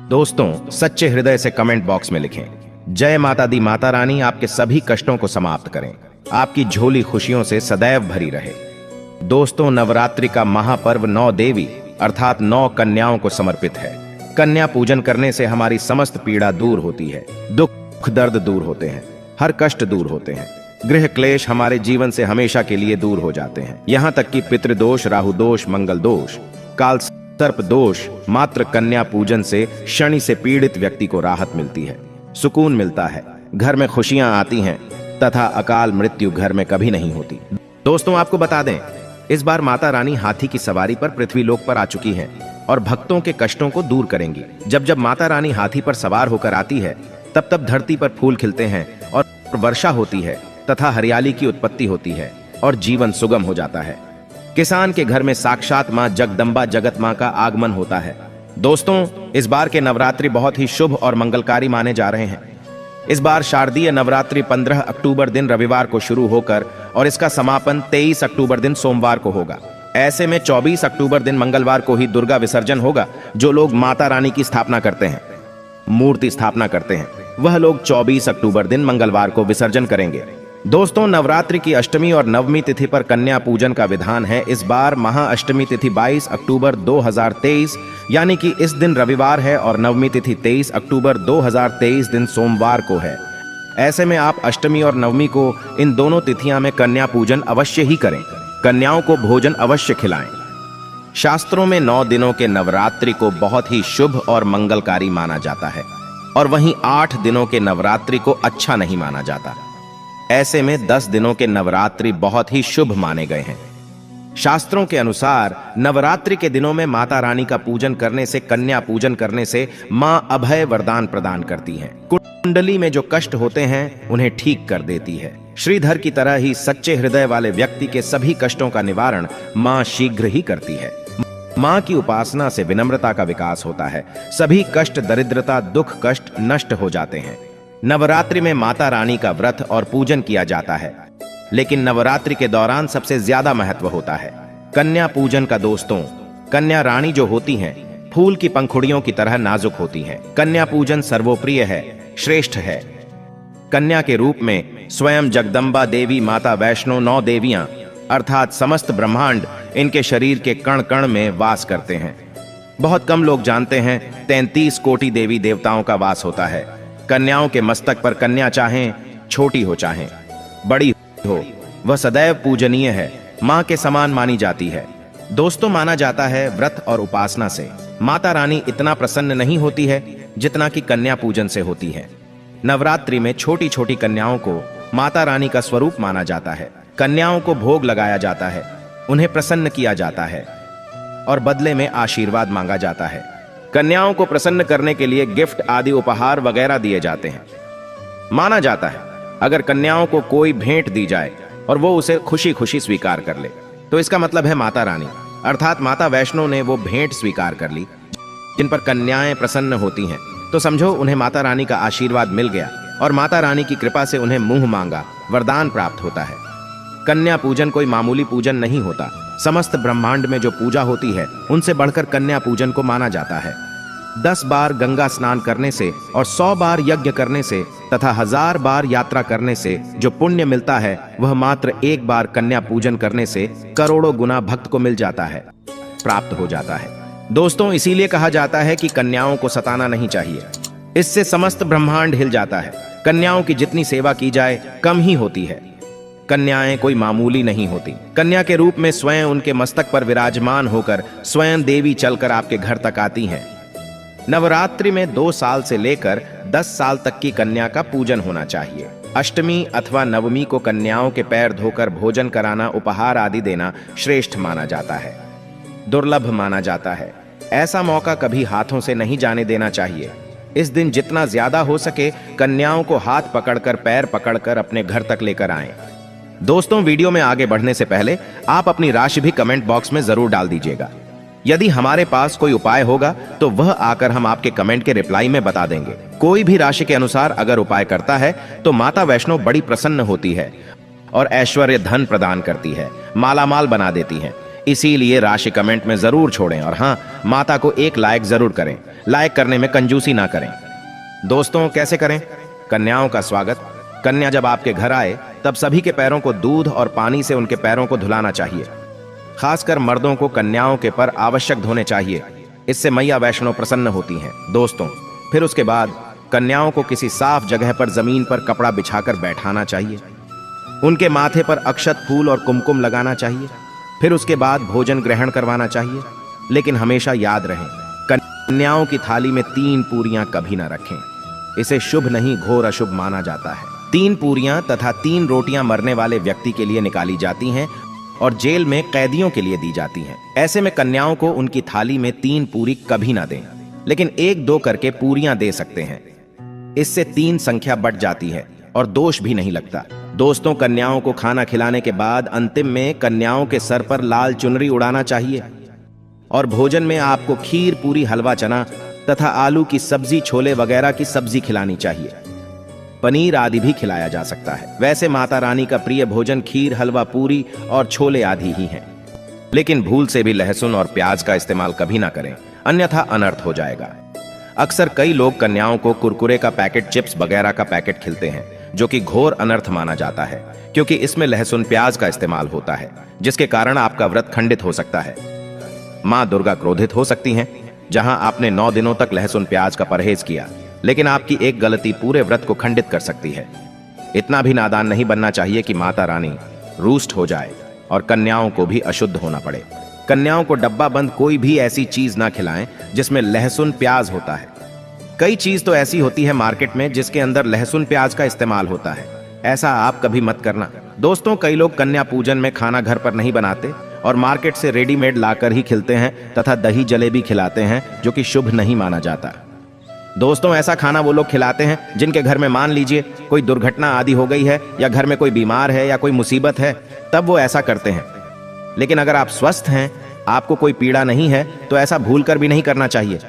दोस्तों, सच्चे हृदय से कमेंट बॉक्स में लिखें, जय माता दी माता रानी आपके सभी कष्टों को समाप्त करें, आपकी झोली खुशियों से सदैव भरी रहे। दोस्तों, नवरात्रि का महापर्व 9 देवी अर्थात 9 कन्याओं को समर्पित है। कन्या पूजन करने से हमारी समस्त पीड़ा दूर होती है, दुख दर्द दूर होते हैं, हर कष्ट दूर होते हैं, गृह क्लेश हमारे जीवन से हमेशा के लिए दूर हो जाते हैं। यहाँ तक कि पितृदोष, राहु दोष, मंगल दोष, काल सर्प दोष, मात्र कन्या पूजन से शनि से पीड़ित व्यक्ति को राहत मिलती है, सुकून मिलता है, घर में खुशियां आती हैं तथा अकाल मृत्यु घर में कभी नहीं होती। दोस्तों, आपको बता दें, इस बार माता रानी हाथी की सवारी पर पृथ्वीलोक पर आ चुकी हैं और भक्तों के कष्टों को दूर करेंगी। जब जब माता रानी हाथी पर सवार होकर आती है, तब तब धरती पर फूल खिलते हैं और वर्षा होती है तथा हरियाली की उत्पत्ति होती है और जीवन सुगम हो जाता है। किसान के घर में साक्षात मां जगदम्बा जगत मां का आगमन होता है। दोस्तों, इस बार के नवरात्रि बहुत ही शुभ और मंगलकारी माने जा रहे हैं। इस बार शारदीय नवरात्रि 15 अक्टूबर दिन रविवार को शुरू होकर और इसका समापन 23 अक्टूबर दिन सोमवार को होगा। ऐसे में 24 अक्टूबर दिन मंगलवार को ही दुर्गा विसर्जन होगा। जो लोग माता रानी की स्थापना करते हैं, मूर्ति स्थापना करते हैं, वह लोग 24 अक्टूबर दिन मंगलवार को विसर्जन करेंगे। दोस्तों, नवरात्रि की अष्टमी और नवमी तिथि पर कन्या पूजन का विधान है। इस बार महाअष्टमी तिथि 22 अक्टूबर 2023 यानी कि इस दिन रविवार है और नवमी तिथि 23 अक्टूबर 2023 दिन सोमवार को है। ऐसे में आप अष्टमी और नवमी को इन दोनों तिथियां में कन्या पूजन अवश्य ही करें। कन्याओं को भोजन अवश्य खिलाएं। शास्त्रों में 9 दिनों के नवरात्रि को बहुत ही शुभ और मंगलकारी माना जाता है और वहीं 8 दिनों के नवरात्रि को अच्छा नहीं माना जाता। ऐसे में 10 दिनों के नवरात्रि बहुत ही शुभ माने गए हैं। शास्त्रों के अनुसार नवरात्रि के दिनों में माता रानी का पूजन करने से, कन्या पूजन करने से मां अभय वरदान प्रदान करती हैं। कुंडली में जो कष्ट होते हैं उन्हें ठीक कर देती है। श्रीधर की तरह ही सच्चे हृदय वाले व्यक्ति के सभी कष्टों का निवारण मां शीघ्र ही करती है। मां की उपासना से विनम्रता का विकास होता है। सभी कष्ट, दरिद्रता, दुख, कष्ट नष्ट हो जाते हैं। नवरात्रि में माता रानी का व्रत और पूजन किया जाता है, लेकिन नवरात्रि के दौरान सबसे ज्यादा महत्व होता है कन्या पूजन का। दोस्तों, कन्या रानी जो होती हैं, फूल की पंखुड़ियों की तरह नाजुक होती हैं। कन्या पूजन सर्वोप्रिय है, श्रेष्ठ है। कन्या के रूप में स्वयं जगदम्बा देवी, माता वैष्णो, 9 देवियां अर्थात समस्त ब्रह्मांड इनके शरीर के कण कण में वास करते हैं। बहुत कम लोग जानते हैं 33 कोटि देवी देवताओं का वास होता है। कन्याओं के मस्तक पर कन्या चाहें छोटी हो चाहें बड़ी हो, वह सदैव पूजनीय है, मां के समान मानी जाती है। दोस्तों, माना जाता है व्रत और उपासना से माता रानी इतना प्रसन्न नहीं होती है जितना कि कन्या पूजन से होती है। नवरात्रि में छोटी छोटी कन्याओं को माता रानी का स्वरूप माना जाता है। कन्याओं को भोग लगाया जाता है, उन्हें प्रसन्न किया जाता है और बदले में आशीर्वाद मांगा जाता है। कन्याओं को प्रसन्न करने के लिए गिफ्ट आदि उपहार वगैरह दिए जाते हैं। माना जाता है अगर कन्याओं को कोई भेंट दी जाए और वो उसे खुशी खुशी स्वीकार कर ले, तो इसका मतलब है माता रानी अर्थात माता वैष्णो ने वो भेंट स्वीकार कर ली। जिन पर कन्याएं प्रसन्न होती हैं, तो समझो उन्हें माता रानी का आशीर्वाद मिल गया और माता रानी की कृपा से उन्हें मुंह मांगा वरदान प्राप्त होता है। कन्या पूजन कोई मामूली पूजन नहीं होता। समस्त ब्रह्मांड में जो पूजा होती है, उनसे बढ़कर कन्या पूजन को माना जाता है। 10 बार गंगा स्नान करने से और 100 बार यज्ञ करने से तथा 1000 बार यात्रा करने से जो पुण्य मिलता है, वह मात्र 1 बार कन्या पूजन करने से करोड़ों गुना भक्त को मिल जाता है, प्राप्त हो जाता है। दोस्तों, इसीलिए कहा जाता है कि कन्याओं को सताना नहीं चाहिए, इससे समस्त ब्रह्मांड हिल जाता है। कन्याओं की जितनी सेवा की जाए कम ही होती है। कन्याएं कोई मामूली नहीं होती। कन्या के रूप में स्वयं उनके मस्तक पर विराजमान होकर स्वयं देवी चलकर आपके घर तक आती हैं। नवरात्रि में 2 साल से लेकर 10 साल तक की कन्या का पूजन होना चाहिए। अष्टमी अथवा नवमी को कन्याओं के पैर धोकर भोजन कराना, उपहार आदि देना श्रेष्ठ माना जाता है, दुर्लभ माना जाता है। ऐसा मौका कभी हाथों से नहीं जाने देना चाहिए। इस दिन जितना ज्यादा हो सके कन्याओं को हाथ पकड़कर, पैर पकड़कर अपने घर तक लेकर आएं। दोस्तों, वीडियो में आगे बढ़ने से पहले आप अपनी राशि भी कमेंट बॉक्स में जरूर डाल दीजिएगा। यदि हमारे पास कोई उपाय होगा तो वह आकर हम आपके कमेंट के रिप्लाई में बता देंगे। कोई भी राशि के अनुसार अगर उपाय करता है तो माता वैष्णो बड़ी प्रसन्न होती है और ऐश्वर्य धन प्रदान करती है, मालामाल बना देती है। इसीलिए राशि कमेंट में जरूर छोड़ें और हाँ, माता को एक लाइक जरूर करें। लाइक करने में कंजूसी ना करें। दोस्तों, कैसे करें कन्याओं का स्वागत? कन्या जब आपके घर आए तब सभी के पैरों को दूध और पानी से उनके पैरों को धुलाना चाहिए। खासकर मर्दों को कन्याओं के पर आवश्यक धोने चाहिए, इससे मैया वैष्णो प्रसन्न होती हैं। दोस्तों, फिर उसके बाद कन्याओं को किसी साफ जगह पर जमीन पर कपड़ा बिछाकर बैठाना चाहिए। उनके माथे पर अक्षत, फूल और कुमकुम लगाना चाहिए। फिर उसके बाद भोजन ग्रहण करवाना चाहिए। लेकिन हमेशा याद रहे, कन्याओं की थाली में 3 पूरियां कभी ना रखें। इसे शुभ नहीं, घोर अशुभ माना जाता है। 3 पूरियां तथा 3 रोटियां मरने वाले व्यक्ति के लिए निकाली जाती हैं और जेल में कैदियों के लिए दी जाती हैं। ऐसे में कन्याओं को उनकी थाली में 3 पूरी कभी ना दें, लेकिन 1-2 करके पूरियां दे सकते हैं। इससे 3 संख्या बढ़ जाती है और दोष भी नहीं लगता। दोस्तों, कन्याओं को खाना खिलाने के बाद अंतिम में कन्याओं के सर पर लाल चुनरी उड़ाना चाहिए और भोजन में आपको खीर, पूरी, हलवा, चना तथा आलू की सब्जी, छोले वगैरह की सब्जी खिलानी चाहिए। पनीर आदि भी खिलाया जा सकता है। वैसे माता रानी का प्रिय भोजन खीर, हलवा, पूरी और छोले आदि ही हैं। लेकिन भूल से भी लहसुन और प्याज का इस्तेमाल कभी ना करें, अन्यथा अनर्थ हो जाएगा। अक्सर कई लोग कन्याओं को कुरकुरे का पैकेट, चिप्स वगैरह का पैकेट खिलाते हैं, जो कि घोर अनर्थ माना जाता है, क्योंकि इसमें लहसुन प्याज का इस्तेमाल होता है, जिसके कारण आपका व्रत खंडित हो सकता है। मां दुर्गा क्रोधित हो सकती हैं। जहां आपने 9 दिनों तक लहसुन प्याज का परहेज किया, लेकिन आपकी एक गलती पूरे व्रत को खंडित कर सकती है। इतना भी नादान नहीं बनना चाहिए कि माता रानी रूष्ट हो जाए और कन्याओं को भी अशुद्ध होना पड़े। कन्याओं को डब्बा बंद कोई भी ऐसी चीज ना खिलाएं जिसमें लहसुन प्याज होता है। कई चीज तो ऐसी होती है मार्केट में जिसके अंदर लहसुन प्याज का इस्तेमाल होता है। ऐसा आप कभी मत करना। दोस्तों, कई लोग कन्या पूजन में खाना घर पर नहीं बनाते और मार्केट से रेडीमेड लाकर ही खिलाते हैं तथा दही जलेबी खिलाते हैं, जो कि शुभ नहीं माना जाता। दोस्तों, ऐसा खाना वो लोग खिलाते हैं जिनके घर में मान लीजिए कोई दुर्घटना आदि हो गई है या घर में कोई बीमार है या कोई मुसीबत है, तब वो ऐसा करते हैं। लेकिन अगर आप स्वस्थ हैं, आपको कोई पीड़ा नहीं है, तो ऐसा भूलकर भी नहीं करना चाहिए।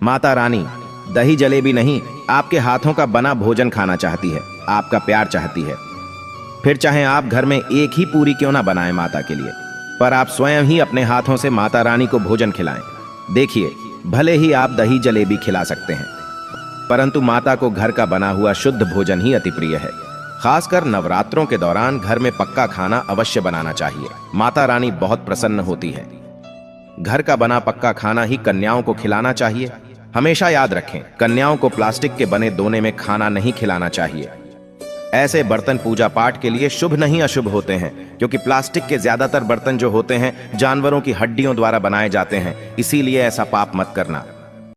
माता रानी दही जलेबी नहीं, आपके हाथों का बना भोजन खाना चाहती है, आपका प्यार चाहती है। फिर चाहे आप घर में एक ही पूरी क्यों ना बनाएं माता के लिए, पर आप स्वयं ही अपने हाथों से माता रानी को भोजन खिलाएं। देखिए, भले ही आप दही जलेबी खिला सकते हैं, परंतु माता को घर का बना हुआ शुद्ध भोजन ही अति प्रिय है। खासकर नवरात्रों के दौरान घर में पक्का खाना अवश्य बनाना चाहिए। माता रानी बहुत प्रसन्न होती है। घर का बना पक्का खाना ही कन्याओं को खिलाना चाहिए। हमेशा याद रखें, कन्याओं को प्लास्टिक के बने दोने में खाना नहीं खिलाना चाहिए। ऐसे बर्तन पूजा पाठ के लिए शुभ नहीं अशुभ होते हैं, क्योंकि प्लास्टिक के ज्यादातर बर्तन जो होते हैं जानवरों की हड्डियों द्वारा बनाए जाते हैं, इसीलिए ऐसा पाप मत करना।